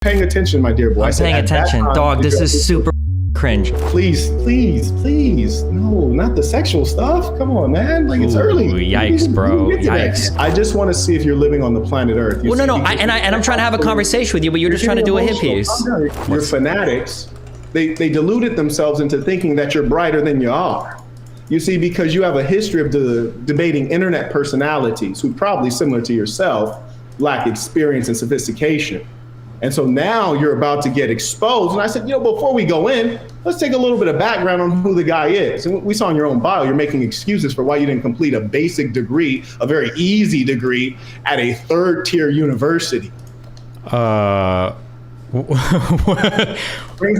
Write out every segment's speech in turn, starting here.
Paying attention, my dear boy. I'm paying attention. Dog, this is super cringe. Please, please, please. No, not the sexual stuff. Come on, man. Like, it's early. Yikes, bro. Yikes. I just want to see if you're living on the planet Earth. Well, no. I'm trying to have a conversation with you, but you're just trying to do a hit piece. Your fanatics, they deluded themselves into thinking that you're brighter than you are. You see, because you have a history of debating internet personalities who probably, similar to yourself, lack experience and sophistication. And so now you're about to get exposed. And I said, before we go in, let's take a little bit of background on who the guy is. And we saw in your own bio, you're making excuses for why you didn't complete a basic degree, a very easy degree at a third-tier university. Brain's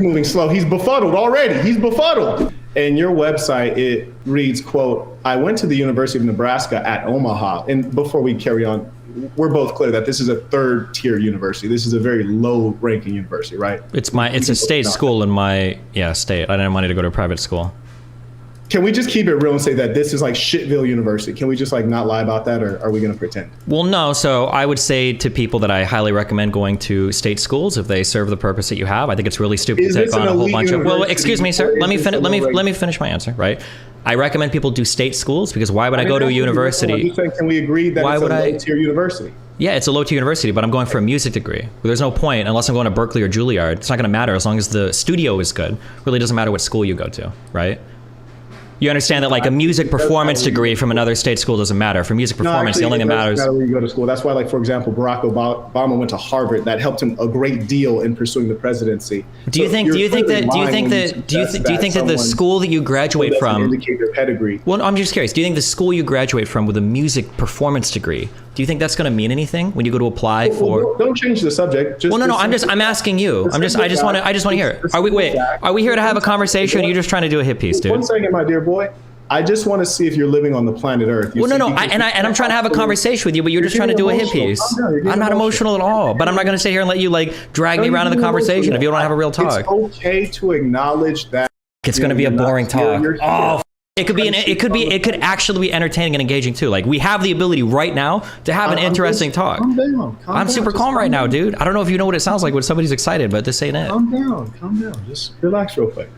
moving slow. He's befuddled already. He's befuddled. And your website, it reads, quote, I went to the University of Nebraska at Omaha. And before we carry on, we're both clear that this is a third-tier university. This is a very low-ranking university, right? It's a state school in my state. I didn't have money to go to a private school. Can we just keep it real and say that this is like Shitville University? Can we just like not lie about that, or are we going to pretend? Well, no. So I would say to people that I highly recommend going to state schools if they serve the purpose that you have. I think it's really stupid to take on a whole bunch of. Well, excuse me, sir. Let me finish my answer. Right. I recommend people do state schools because why would I go to a university? Can we agree that it's a low-tier university? Yeah, it's a low-tier university, but I'm going for a music degree. There's no point unless I'm going to Berkeley or Juilliard. It's not going to matter as long as the studio is good. It really doesn't matter what school you go to, right? You understand that like a music performance degree from another state school doesn't matter. For music performance, the only thing that matters. It doesn't matter where you go to school. That's why, like, for example, Barack Obama went to Harvard. That helped him a great deal in pursuing the presidency. Do you think that the school that you graduate from indicate their pedigree? Well, I'm just curious. Do you think the school you graduate from with a music performance degree, do you think that's going to mean anything when you go to apply for? Don't change the subject. I'm asking you. I just want to hear. Are we here to have a conversation? Or are you just trying to do a hit piece, dude? 1 second, my dear boy. I just want to see if you're living on the planet Earth. I'm trying to have a conversation with you, but you're just trying to do a hit piece. I'm not emotional at all, but I'm not going to sit here and let you like drag me around in the conversation if you don't have a real talk. It's okay to acknowledge that. It's going to be a boring talk. Oh. It could actually be entertaining and engaging too. Like we have the ability right now to have an interesting talk. Calm down. I'm super calm right now, dude. I don't know if you know what it sounds like when somebody's excited, but this ain't it. Calm down. Just relax real quick.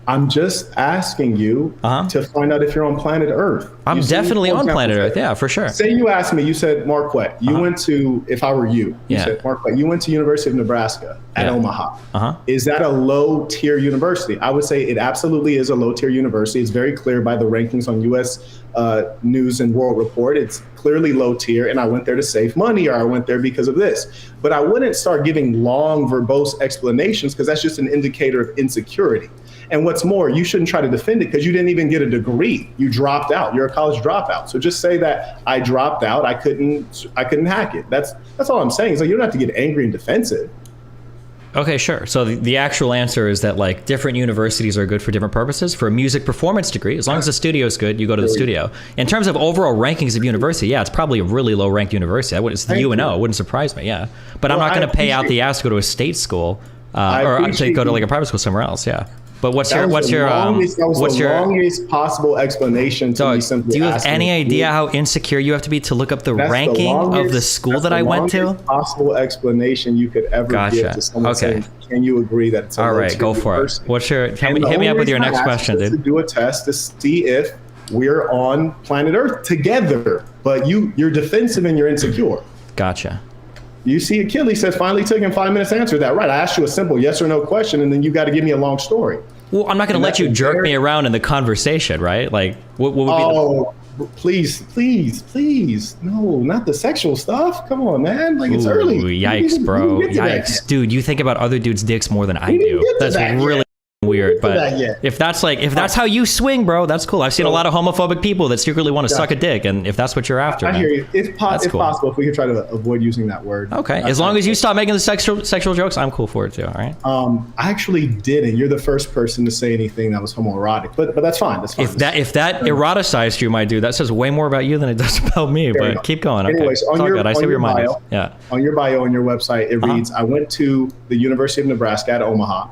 I'm just asking you to find out if you're on planet Earth. I'm definitely on planet Earth. Yeah, for sure. Say you asked me, you said, Marquette, you went to, if I were you said, Marquette, you went to University of Nebraska at Omaha. Is that a low tier university? I would say it absolutely is a low tier university. It's very clear by the rankings on US News and World Report. It's clearly low tier, and I went there to save money, or I went there because of this. But I wouldn't start giving long, verbose explanations because that's just an indicator of insecurity. And what's more, you shouldn't try to defend it because you didn't even get a degree. You dropped out. You're a college dropout. So just say that I dropped out. I couldn't hack it. That's all I'm saying. So you don't have to get angry and defensive. Okay, sure. So the actual answer is that like different universities are good for different purposes. For a music performance degree, as long as the studio is good, you go to the studio. In terms of overall rankings of university, yeah, it's probably a really low ranked university. It's the UNO. It wouldn't surprise me. Yeah, but I'm not going to pay out the ass to go to a state school or actually go to like a private school somewhere else. Yeah. But what's your longest possible explanation to me simply. Do you have any idea how insecure you have to be to look up the ranking of the school that I went to? Possible explanation you could ever give to someone saying, can you agree that it's a all right, go for it. Hit me up with your next question, dude. To do a test to see if we're on planet Earth together, but you're defensive and you're insecure. Gotcha. You see, Achilles said finally took him 5 minutes to answer that. Right, I asked you a simple yes or no question, and then you got to give me a long story. Well, I'm not going to let you jerk me around in the conversation, right? Like, what would be please. No, not the sexual stuff. Come on, man. Like, it's early. Yikes, bro. Yikes. Dude, you think about other dudes' dicks more than I do. That's really weird, but if that's how you swing, bro, that's cool. I've seen a lot of homophobic people that secretly want to suck a dick, and if that's what you're after, I hear you. It's possible if we could try to avoid using that word. Okay, as long as you stop making the sexual jokes, I'm cool for it too. All right. I actually didn't. You're the first person to say anything that was homoerotic, but that's fine. That's fine. If that eroticized you, my dude, that says way more about you than it does about me. But keep going. Okay. Anyways, on your bio, on your bio on your website, it reads, "I went to the University of Nebraska at Omaha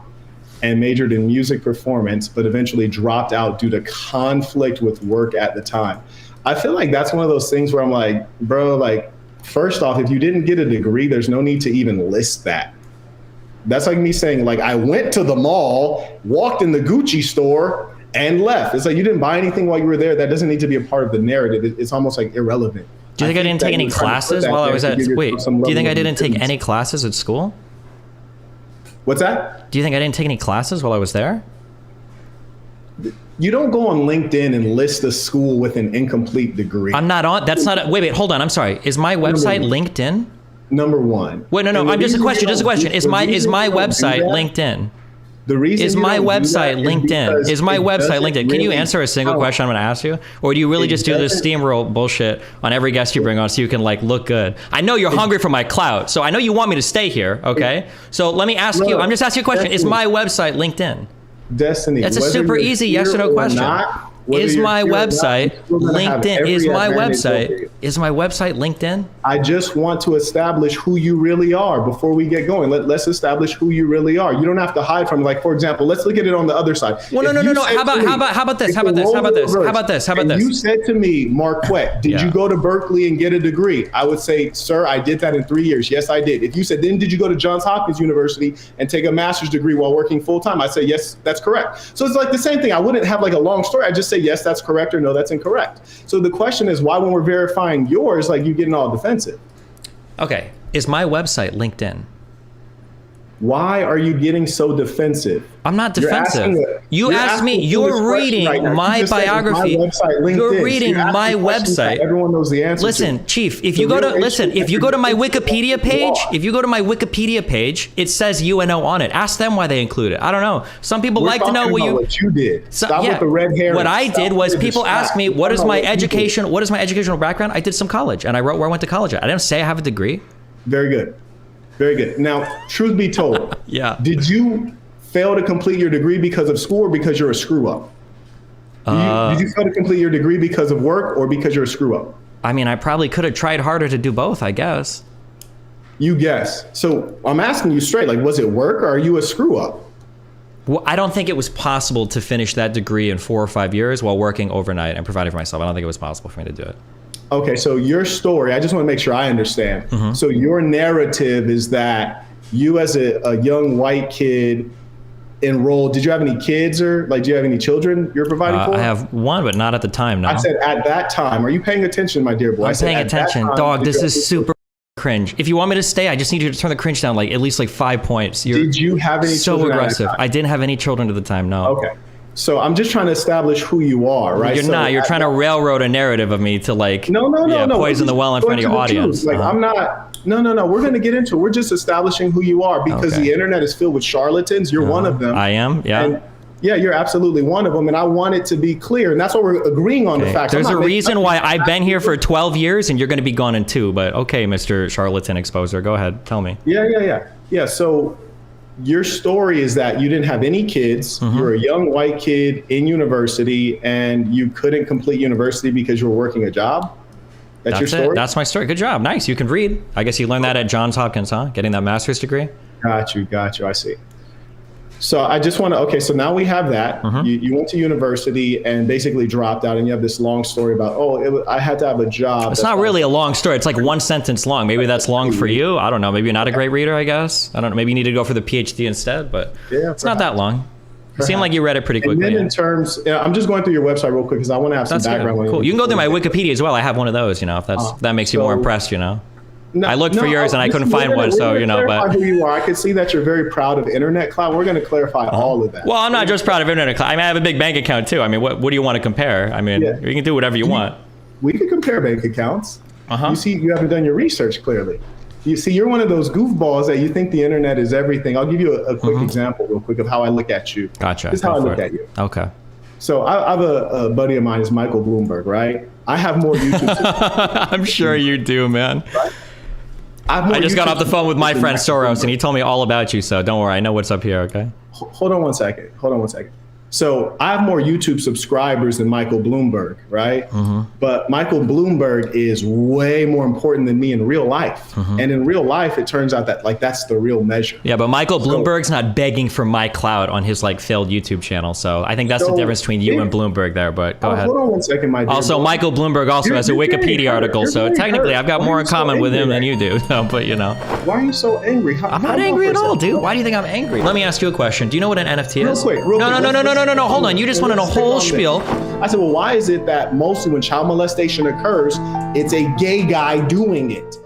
and majored in music performance, but eventually dropped out due to conflict with work at the time." I feel like that's one of those things where I'm like, bro, like, first off, if you didn't get a degree, there's no need to even list that. That's like me saying, like, I went to the mall, walked in the Gucci store, and left. It's like you didn't buy anything while you were there. That doesn't need to be a part of the narrative. It's almost like irrelevant. Do you think I didn't take any classes while I was at? Wait, do you think I didn't take any classes at school? What's that? Do you think I didn't take any classes while I was there? You don't go on LinkedIn and list a school with an incomplete degree. I'm not on. That's not. Wait, hold on. I'm sorry. Is my website LinkedIn? Number one. Wait, no. I'm just a question. Just a question. Is my website LinkedIn? The reason is my website LinkedIn? Is my website LinkedIn? Can you answer a single question I'm going to ask you, or do you really just do this steamroll bullshit on every guest you bring on so you can like look good? I know you're hungry for my clout, so I know you want me to stay here. Okay, so let me ask you. I'm just asking you a question. Is my website LinkedIn? Destiny. That's a super easy yes or no question. Is my website LinkedIn? Is my website LinkedIn? I just want to establish who you really are before we get going. Let's establish who you really are. You don't have to hide from, like, for example, let's look at it on the other side. Well, no. How about this? You said to me, Marquette, did you go to Berkeley and get a degree? I would say, sir, I did that in 3 years. Yes, I did. If you said, then did you go to Johns Hopkins University and take a master's degree while working full time? I say, yes, that's correct. So it's like the same thing. I wouldn't have like a long story. I just say, yes, that's correct, or no, that's incorrect. So the question is, why when we're verifying yours, like, you getting all defensive? Okay, is my website LinkedIn? Why are you getting so defensive? I'm not defensive. You asked me, you're reading my biography. You're reading my website. Everyone knows the answer. Listen, Chief, if you go to my Wikipedia page, it says UNO on it. Ask them why they include it. I don't know. Some people like to know what you did. Stop with the red hair. What I did was people ask me, what is my educational background? I did some college, and I wrote where I went to college at. I didn't say I have a degree. Very good. Very good. Now, truth be told, did you fail to complete your degree because of school or because you're a screw up? Did you fail to complete your degree because of work or because you're a screw up? I mean, I probably could have tried harder to do both, I guess. You guess. So I'm asking you straight, like, was it work or are you a screw up? Well, I don't think it was possible to finish that degree in 4 or 5 years while working overnight and providing for myself. I don't think it was possible for me to do it. Okay, so your story, I just want to make sure I understand. So your narrative is that you as a young white kid enrolled, did you have any kids or like, do you have any children you're providing for? I have one, but not at the time, no. I said at that time. Are you paying attention, my dear boy? I'm paying attention. Dog, this is super cringe. If you want me to stay, I just need you to turn the cringe down like at least like 5 points. Did you have any children? So aggressive. I didn't have any children at the time, no. Okay. So I'm just trying to establish who you are, right? You're not. You're trying to railroad a narrative of me to like no. poison the well in front of your audience. Like I'm not. No. We're going to get into it. We're just establishing who you are because the internet is filled with charlatans. You're one of them. I am. Yeah. And yeah, you're absolutely one of them. And I want it to be clear. And that's why we're agreeing on the fact. There's a reason why I've been here for 12 years and you're going to be gone in 2. But okay, Mr. Charlatan Exposer, go ahead. Tell me. Yeah. So your story is that you didn't have any kids. You were a young white kid in university and you couldn't complete university because you were working a job. That's your story? That's my story. Good job. Nice. You can read. I guess you learned that at Johns Hopkins, huh? Getting that master's degree? Got you. I see. So I just want to, okay, so now we have that. You went to university and basically dropped out and you have this long story about, I had to have a job. It's not really a long story. It's like 1 sentence long. Maybe that's long for you. I don't know. Maybe you're not a great reader, I guess. I don't know. Maybe you need to go for the PhD instead, but it's not that long. It seemed like you read it pretty quickly. And then in terms, I'm just going through your website real quick because I want to have some background. Cool. You can go through my Wikipedia as well. I have one of those, if that makes you more impressed, I looked for yours and I couldn't find one, so but who you are. I can see that you're very proud of internet clout. We're going to clarify all of that. Well, I'm not just proud of internet clout. I have a big bank account too. I mean, what do you want to compare? I mean, you can do whatever you want. We can compare bank accounts. You see, you haven't done your research clearly. You see, you're one of those goofballs that you think the internet is everything. I'll give you a quick example real quick of how I look at you. Gotcha. This is how I look at you. Okay. So I have a buddy of mine is Michael Bloomberg, right? I have more YouTube. I'm sure you do, man. Right? I just got off the phone with my friend Soros, and he told me all about you, so don't worry. I know what's up here, okay? Hold on one second. So I have more YouTube subscribers than Michael Bloomberg, right? But Michael Bloomberg is way more important than me in real life. And in real life, it turns out that like that's the real measure. Yeah, but Michael Bloomberg's not begging for my clout on his like failed YouTube channel. So I think that's the difference between you and Bloomberg there, but go ahead. Hold on one second, my dear. Also, Michael Bloomberg also has a Wikipedia article, so technically I've got more in common with him than you do. But you know. Why are you so angry? I'm not angry at all, dude. Why do you think I'm angry? Let me ask you a question. Do you know what an NFT is? Real quick. No. Hold on. You just went on a whole spiel. I said, well, why is it that mostly when child molestation occurs, it's a gay guy doing it?